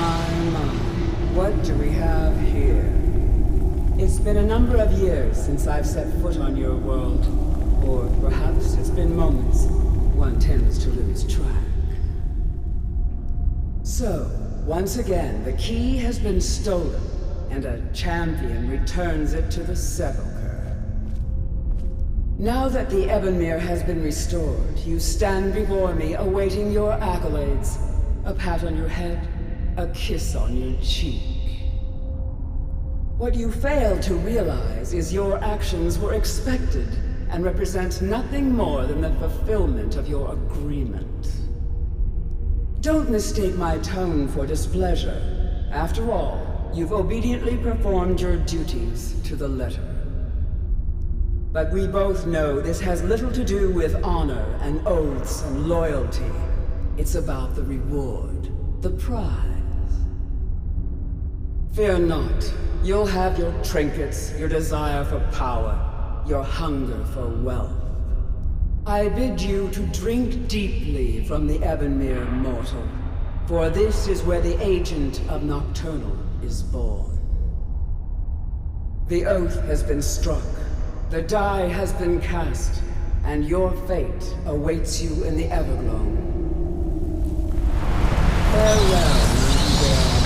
My, what do we have here? It's been a number of years since I've set foot on your world. Or perhaps it's been moments. One tends to lose track. So, once again, the key has been stolen, and a champion returns it to the sepulchre. Now that the Ebonmere has been restored, you stand before me awaiting your accolades. A pat on your head, a kiss on your cheek. What you fail to realize is your actions were expected and represent nothing more than the fulfillment of your agreement. Don't mistake my tone for displeasure. After all, you've obediently performed your duties to the letter. But we both know this has little to do with honor and oaths and loyalty. It's about the reward, the prize. Fear not. You'll have your trinkets, your desire for power, your hunger for wealth. I bid you to drink deeply from the Ebonmere mortal, for this is where the agent of Nocturnal is born. The oath has been struck, the die has been cast, and your fate awaits you in the Everglow. Farewell, Nightingale.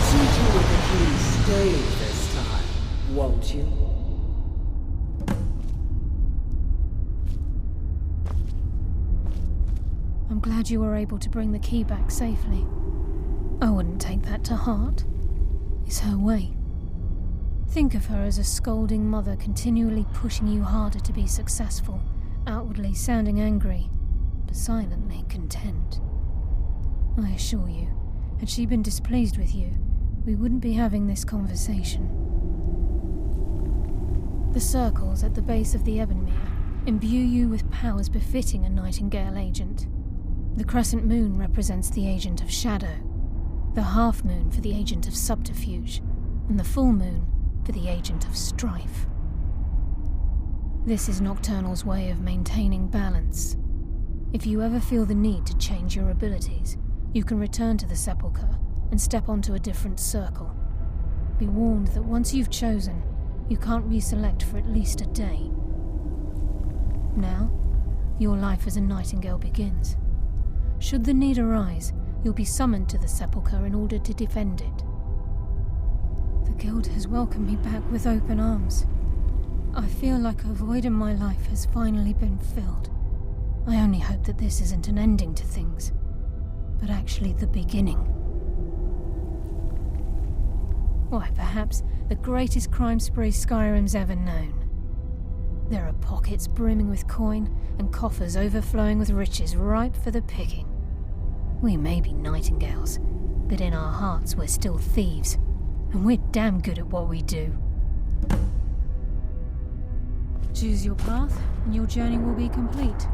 See to it that you stay this time, won't you? I'm glad you were able to bring the key back safely. I wouldn't take that to heart. It's her way. Think of her as a scolding mother continually pushing you harder to be successful, outwardly sounding angry, but silently content. I assure you, had she been displeased with you, we wouldn't be having this conversation. The circles at the base of the Ebonmere imbue you with powers befitting a Nightingale agent. The crescent moon represents the agent of shadow, the half moon for the agent of subterfuge, and the full moon for the agent of strife. This is Nocturnal's way of maintaining balance. If you ever feel the need to change your abilities, you can return to the sepulchre and step onto a different circle. Be warned that once you've chosen, you can't reselect for at least a day. Now, your life as a Nightingale begins. Should the need arise, you'll be summoned to the sepulchre in order to defend it. The Guild has welcomed me back with open arms. I feel like a void in my life has finally been filled. I only hope that this isn't an ending to things, but actually the beginning. Why, perhaps the greatest crime spree Skyrim's ever known. There are pockets brimming with coin and coffers overflowing with riches ripe for the picking. We may be Nightingales, but in our hearts we're still thieves, and we're damn good at what we do. Choose your path, and your journey will be complete.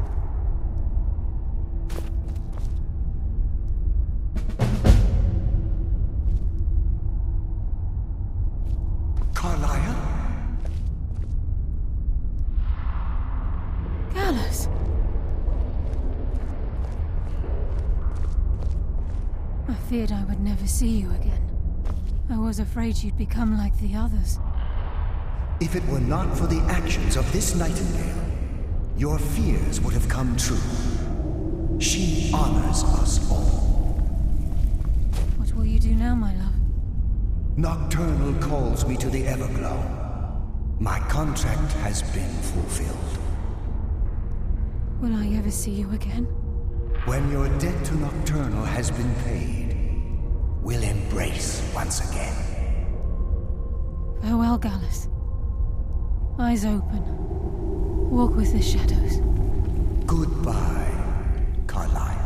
I feared I would never see you again. I was afraid you'd become like the others. If it were not for the actions of this Nightingale, your fears would have come true. She honors us all. What will you do now, my love? Nocturnal calls me to the Everglow. My contract has been fulfilled. Will I ever see you again? When your debt to Nocturnal has been paid, we'll embrace once again. Farewell, Gallus. Eyes open. Walk with the shadows. Goodbye, Carlyle.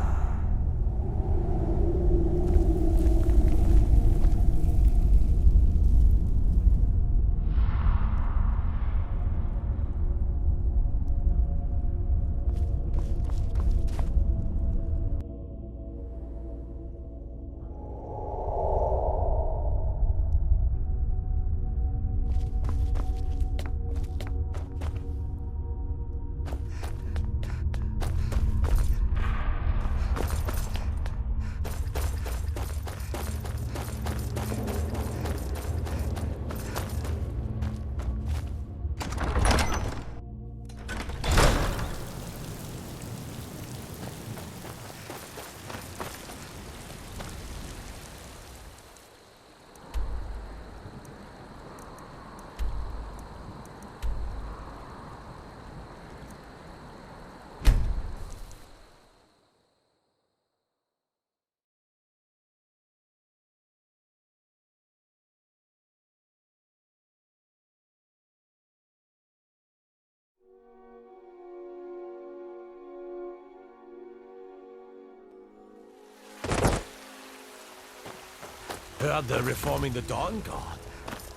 Heard they're reforming the Dawn Guard.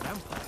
Vampire.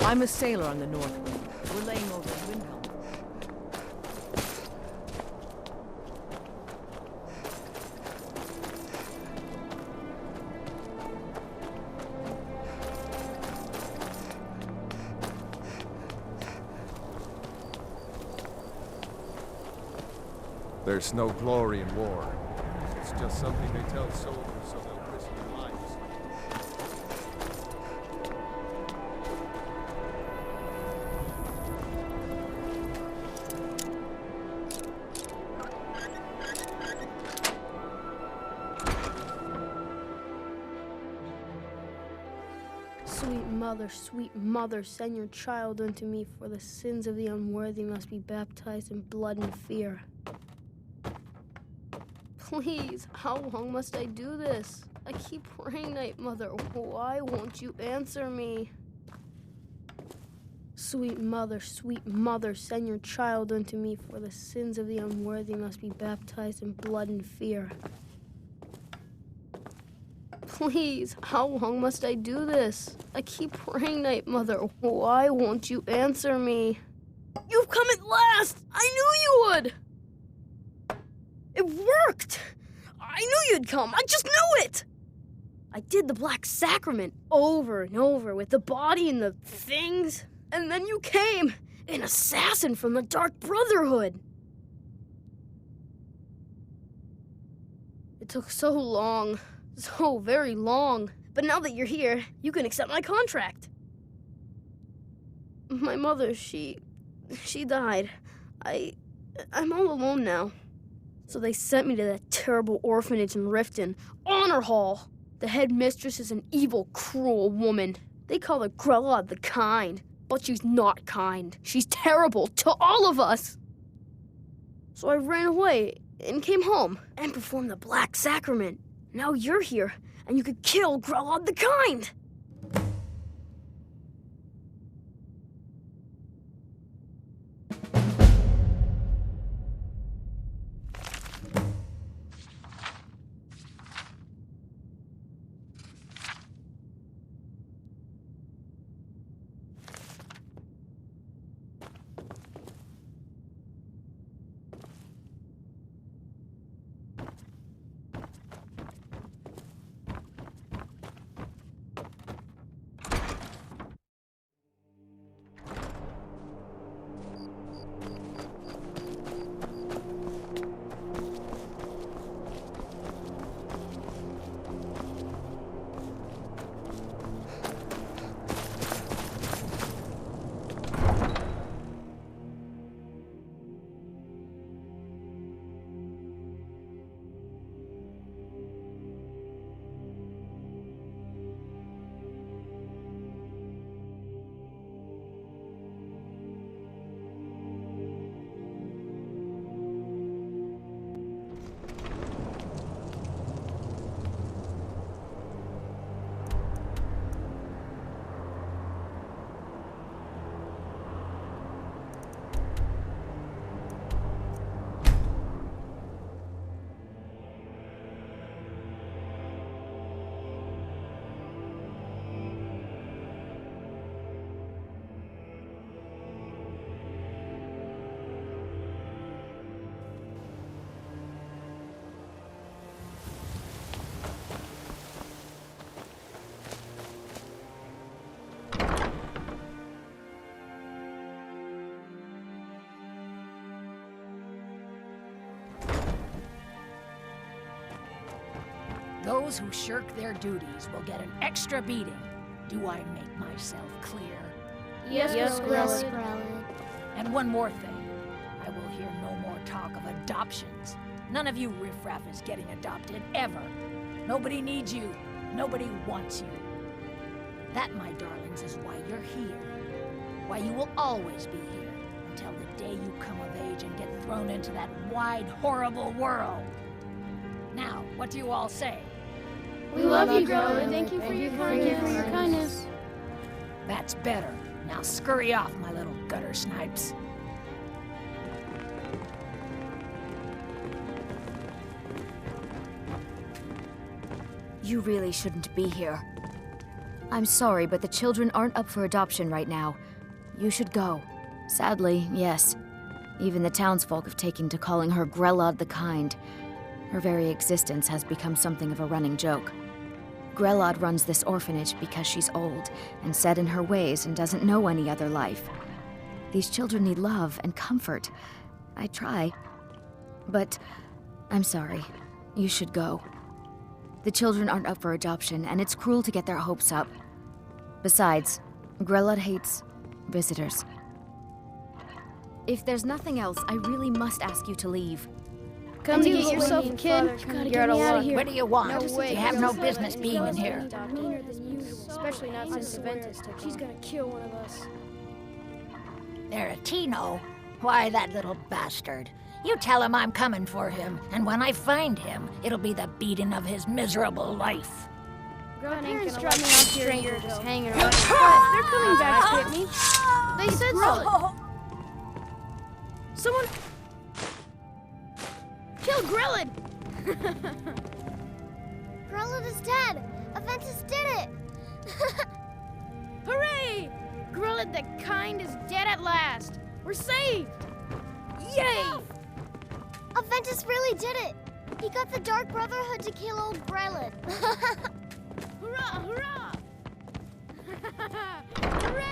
I'm a sailor on the North Wind. We're laying over in Windhelm. There's no glory in war. It's just something they tell soldiers so they'll risk their lives. sweet mother, send your child unto me, for the sins of the unworthy must be baptized in blood and fear. Please, how long must I do this? I keep praying, Night Mother. Why won't you answer me? Sweet mother, send your child unto me, for the sins of the unworthy must be baptized in blood and fear. Please, how long must I do this? I keep praying, Night Mother. Why won't you answer me? You've come at last! I knew you would! It worked! I knew you'd come! I just knew it! I did the Black Sacrament over and over with the body and the things, and then you came, an assassin from the Dark Brotherhood. It took so long. So very long. But now that you're here, you can accept my contract. My mother, she died. I'm all alone now. So they sent me to that terrible orphanage in Riften, Honor Hall. The headmistress is an evil, cruel woman. They call her Grella the Kind, but she's not kind. She's terrible to all of us. So I ran away and came home and performed the Black Sacrament. Now you're here, and you could kill Grella the Kind! Those who shirk their duties will get an extra beating. Do I make myself clear? Yes, Grella. And one more thing. I will hear no more talk of adoptions. None of you riffraff is getting adopted, ever. Nobody needs you. Nobody wants you. That, my darlings, is why you're here. Why you will always be here, until the day you come of age and get thrown into that wide, horrible world. Now, what do you all say? We love you, Grella. Thank you for your kindness. That's better. Now scurry off, my little gutter snipes. You really shouldn't be here. I'm sorry, but the children aren't up for adoption right now. You should go. Sadly, yes. Even the townsfolk have taken to calling her Grella the Kind. Her very existence has become something of a running joke. Grelod runs this orphanage because she's old and set in her ways and doesn't know any other life. These children need love and comfort. I try. But I'm sorry. You should go. The children aren't up for adoption, and it's cruel to get their hopes up. Besides, Grelod hates visitors. If there's nothing else, I really must ask you to leave. Come to get yourself a kid. You gotta get me out of here. What do you want? No way. You have no business being in here. Meaner than usual. Especially not since the Ventus took. She's gonna kill one of us. Tino? Why, that little bastard. You tell him I'm coming for him, and when I find him, it'll be the beating of his miserable life. My parents dropped me off here and you're just hanging around. But they're coming back to get me. They said so. Someone... Kill Grillin! Grillin is dead! Aventus did it! Hooray! Grillin the Kind is dead at last! We're saved! Yay! Aventus really did it! He got the Dark Brotherhood to kill old Grillin. Hurrah! Hurrah! Hooray!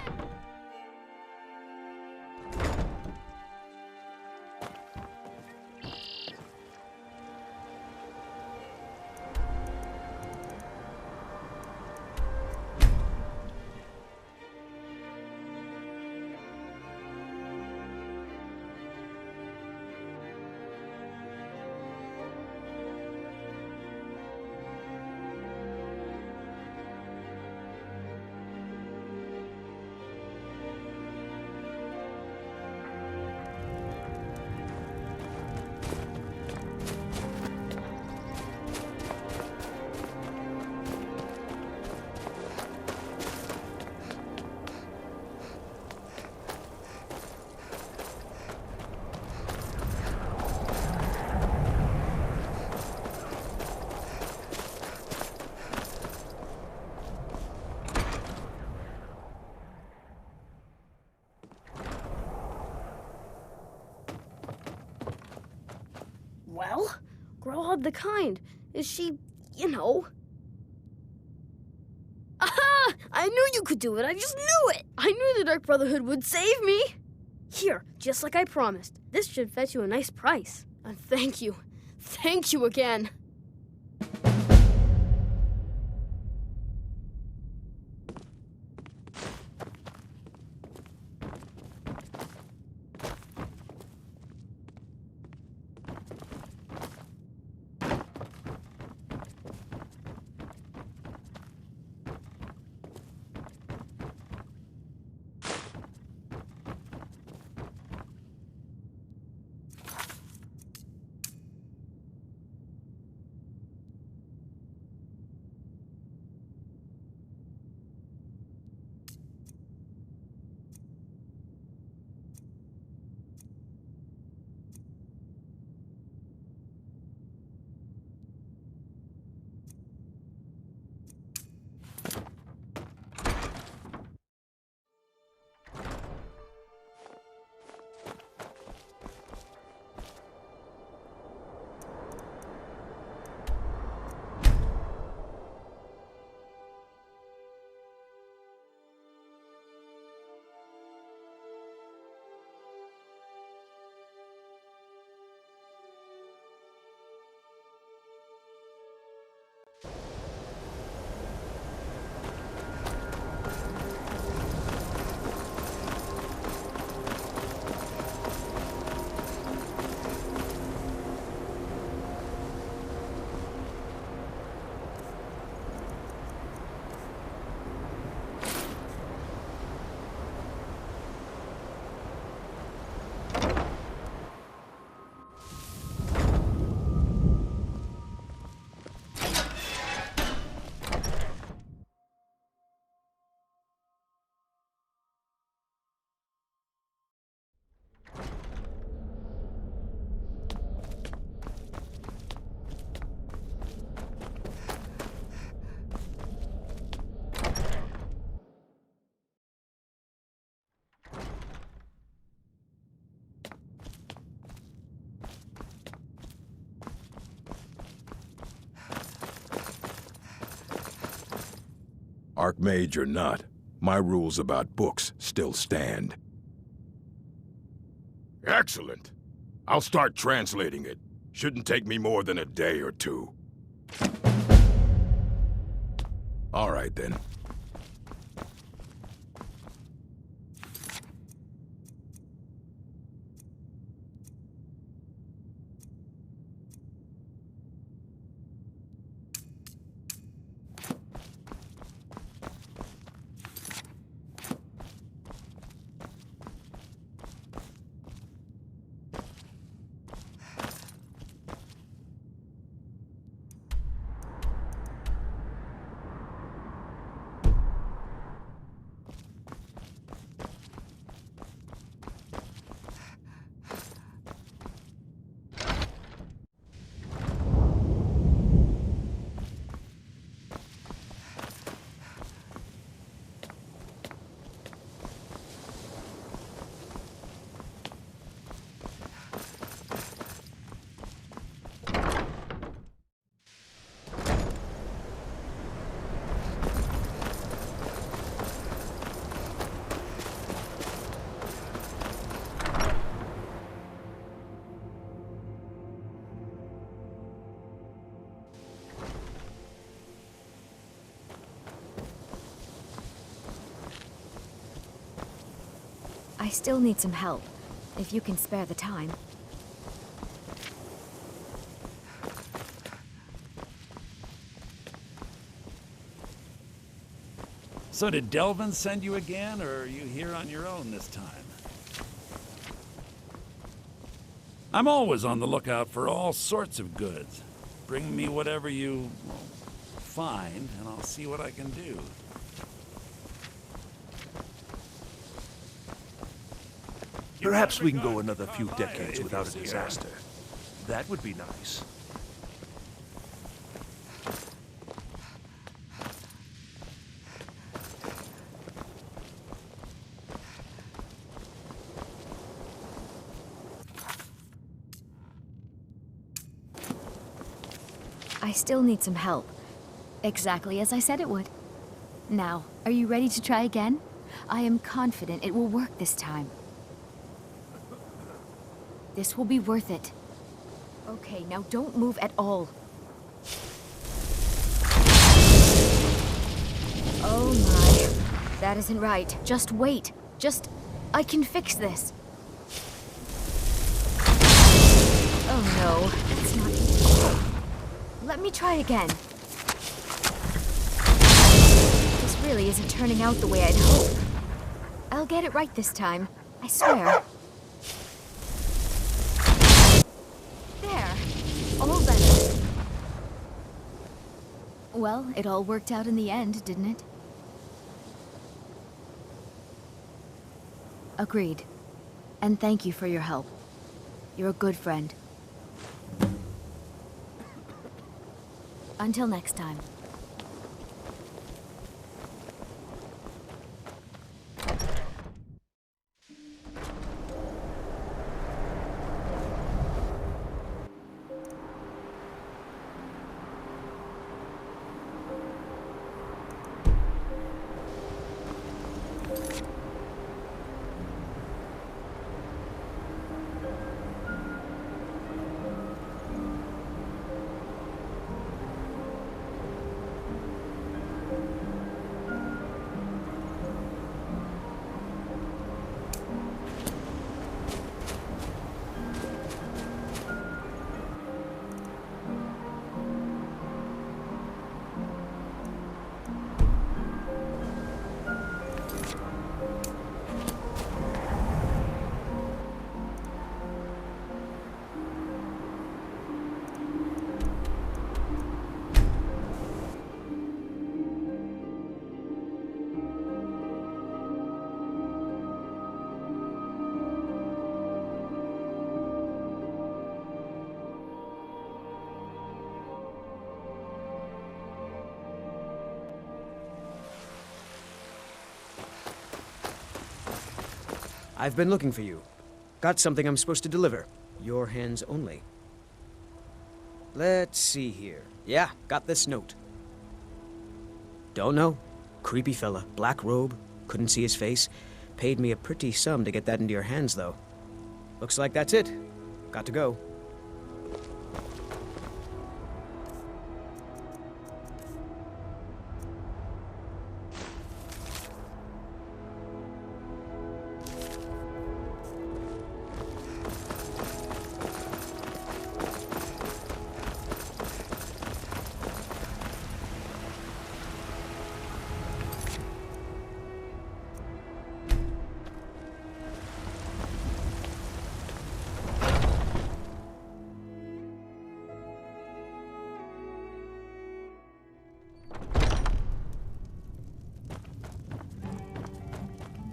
Well, Growlhub the Kind. Is she, you know... Aha! I knew you could do it. I just knew it. I knew the Dark Brotherhood would save me. Here, just like I promised. This should fetch you a nice price. And thank you. Thank you again. Archmage or not, my rules about books still stand. Excellent. I'll start translating it. Shouldn't take me more than a day or two. All right, then. I still need some help, if you can spare the time. So did Delvin send you again, or are you here on your own this time? I'm always on the lookout for all sorts of goods. Bring me whatever you find, and I'll see what I can do. Perhaps we can go another few decades without a disaster. That would be nice. I still need some help. Exactly as I said it would. Now, are you ready to try again? I am confident it will work this time. This will be worth it. Okay, now don't move at all. Oh my. That isn't right. Just wait. I can fix this. Oh no, that's not easy. Let me try again. This really isn't turning out the way I'd hoped. I'll get it right this time. I swear. There. All better. Well, it all worked out in the end, didn't it? Agreed. And thank you for your help. You're a good friend. Until next time. I've been looking for you. Got something I'm supposed to deliver. Your hands only. Let's see here. Yeah, got this note. Don't know. Creepy fella, black robe, couldn't see his face. Paid me a pretty sum to get that into your hands, though. Looks like that's it. Got to go.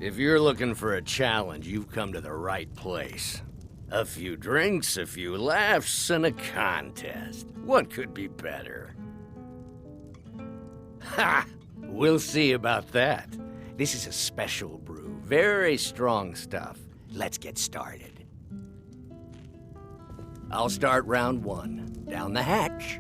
If you're looking for a challenge, you've come to the right place. A few drinks, a few laughs, and a contest. What could be better? Ha! We'll see about that. This is a special brew. Very strong stuff. Let's get started. I'll start round one. Down the hatch.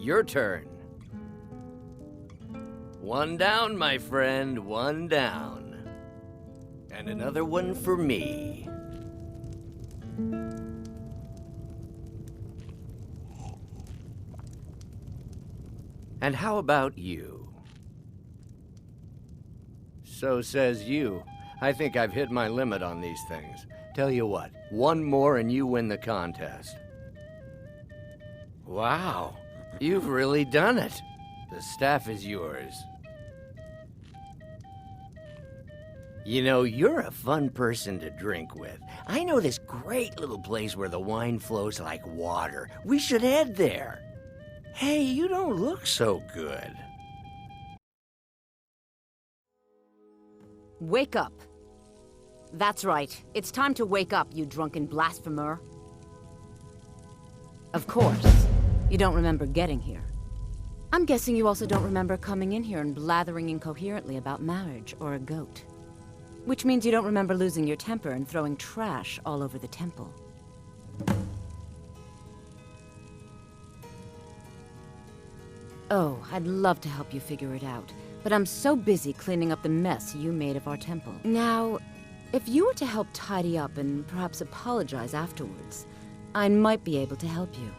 Your turn. One down, my friend, one down. And another one for me. And how about you? So says you. I think I've hit my limit on these things. Tell you what, one more and you win the contest. Wow, you've really done it. The staff is yours. You know, you're a fun person to drink with. I know this great little place where the wine flows like water. We should head there. Hey, you don't look so good. Wake up. That's right. It's time to wake up, you drunken blasphemer. Of course, you don't remember getting here. I'm guessing you also don't remember coming in here and blathering incoherently about marriage or a goat. Which means you don't remember losing your temper and throwing trash all over the temple. Oh, I'd love to help you figure it out, but I'm so busy cleaning up the mess you made of our temple. Now, if you were to help tidy up and perhaps apologize afterwards, I might be able to help you.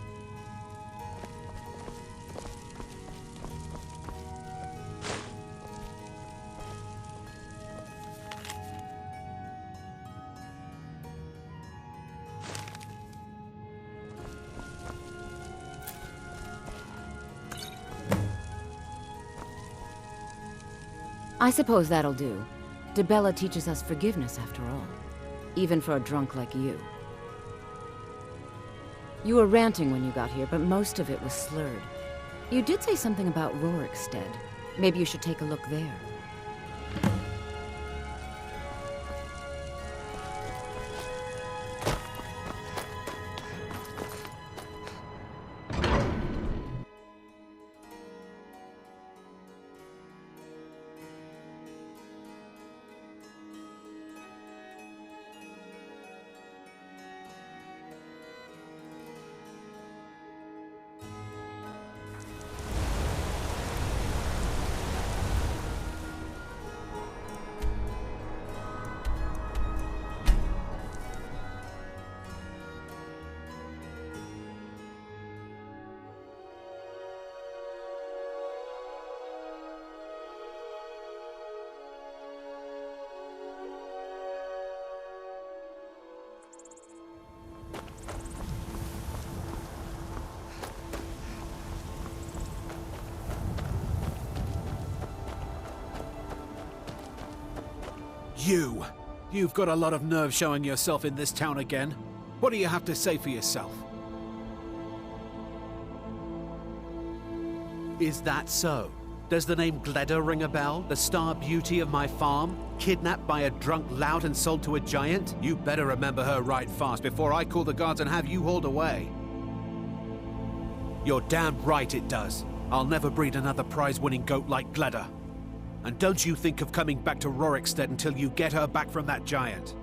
I suppose that'll do. Dibella teaches us forgiveness after all. Even for a drunk like you. You were ranting when you got here, but most of it was slurred. You did say something about Rorikstead. Maybe you should take a look there. You've got a lot of nerve showing yourself in this town again. What do you have to say for yourself? Is that so? Does the name Gleda ring a bell? The star beauty of my farm? Kidnapped by a drunk lout and sold to a giant? You better remember her right fast before I call the guards and have you hauled away. You're damn right it does. I'll never breed another prize-winning goat like Gleda. And don't you think of coming back to Rorikstead until you get her back from that giant.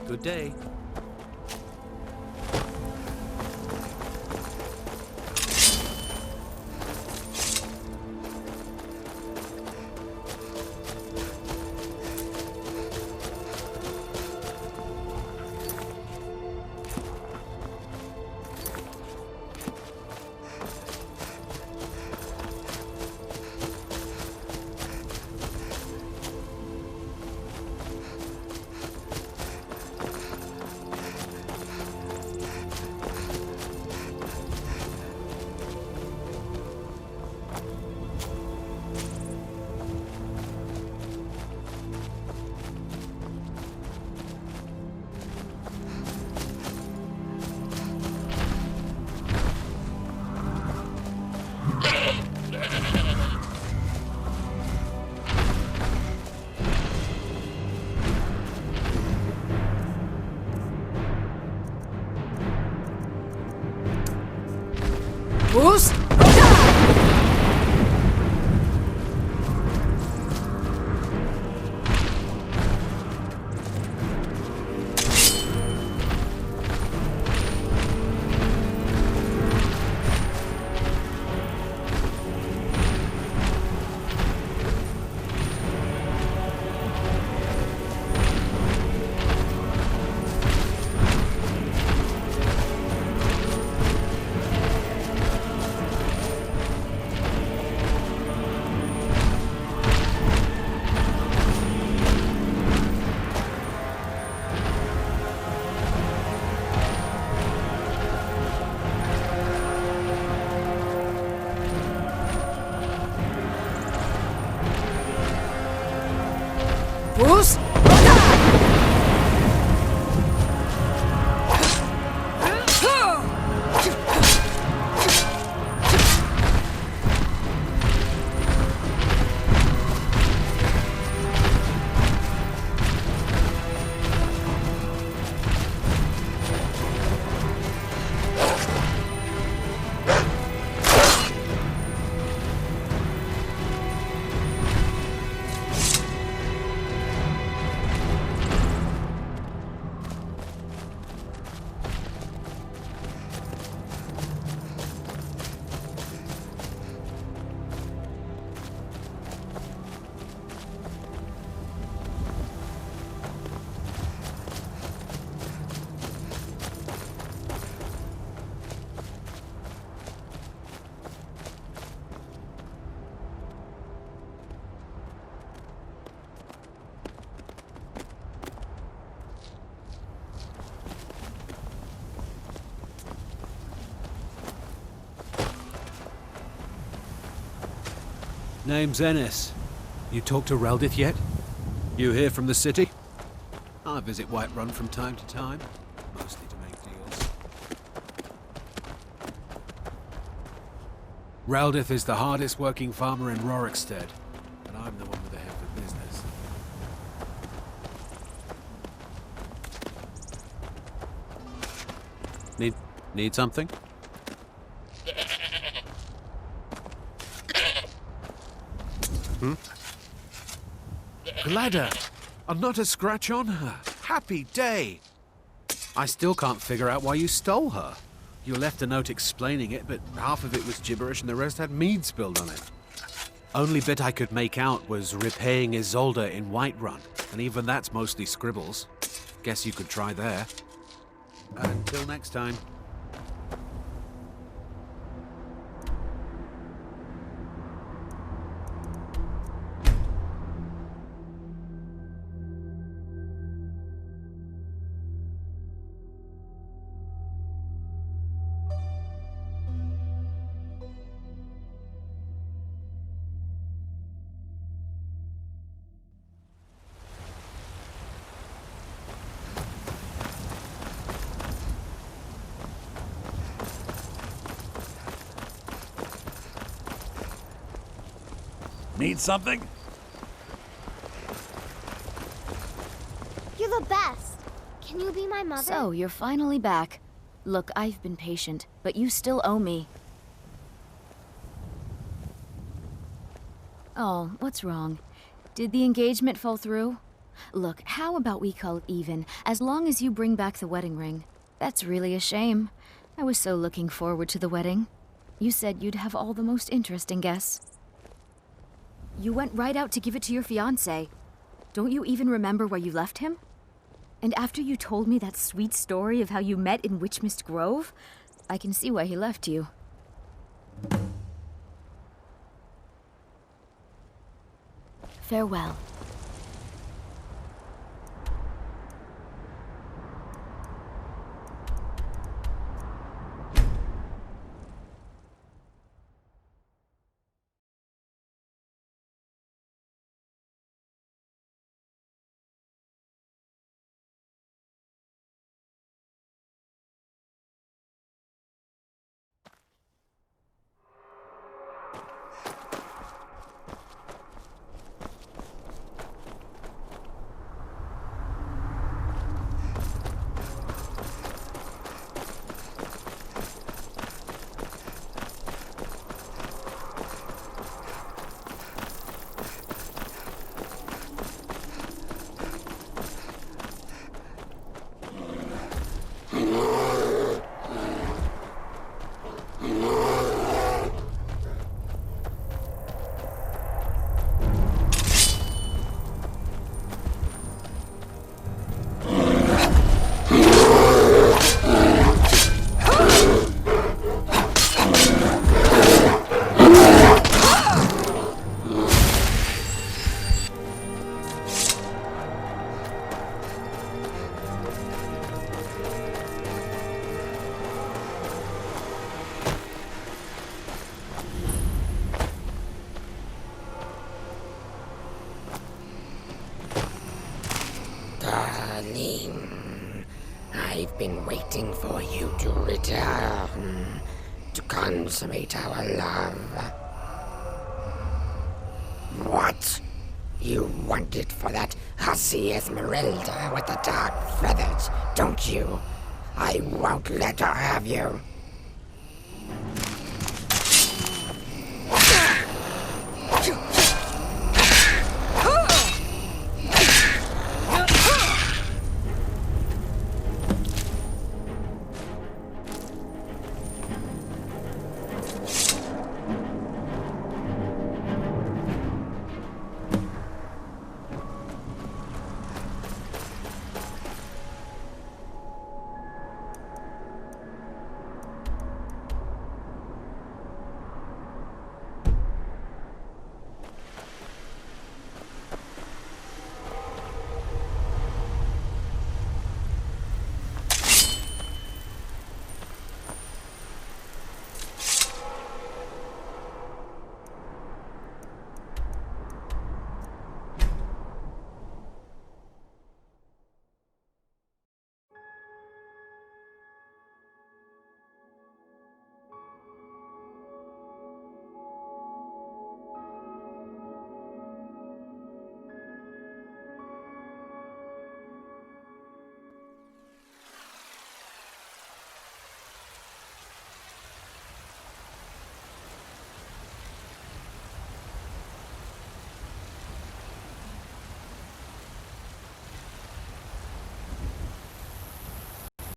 Good day. Boost! Who's? Name's Ennis. You talked to Reldith yet? You here from the city? I visit Whiterun from time to time, mostly to make deals. Reldith is the hardest working farmer in Rorikstead, and I'm the one with the head for business. Need something? Gladder! And not a scratch on her. Happy day! I still can't figure out why you stole her. You left a note explaining it, but half of it was gibberish and the rest had mead spilled on it. Only bit I could make out was repaying Isolde in Whiterun, and even that's mostly scribbles. Guess you could try there. Until next time. Need something? You're the best. Can you be my mother? So, you're finally back. Look, I've been patient, but you still owe me. Oh, what's wrong? Did the engagement fall through? Look, how about we call it even, as long as you bring back the wedding ring? That's really a shame. I was so looking forward to the wedding. You said you'd have all the most interesting guests. You went right out to give it to your fiancé. Don't you even remember where you left him? And after you told me that sweet story of how you met in Witchmist Grove, I can see why he left you. Farewell. been waiting for you to return, to consummate our love. What? You want it for that hussy Esmeralda with the dark feathers, don't you? I won't let her have you.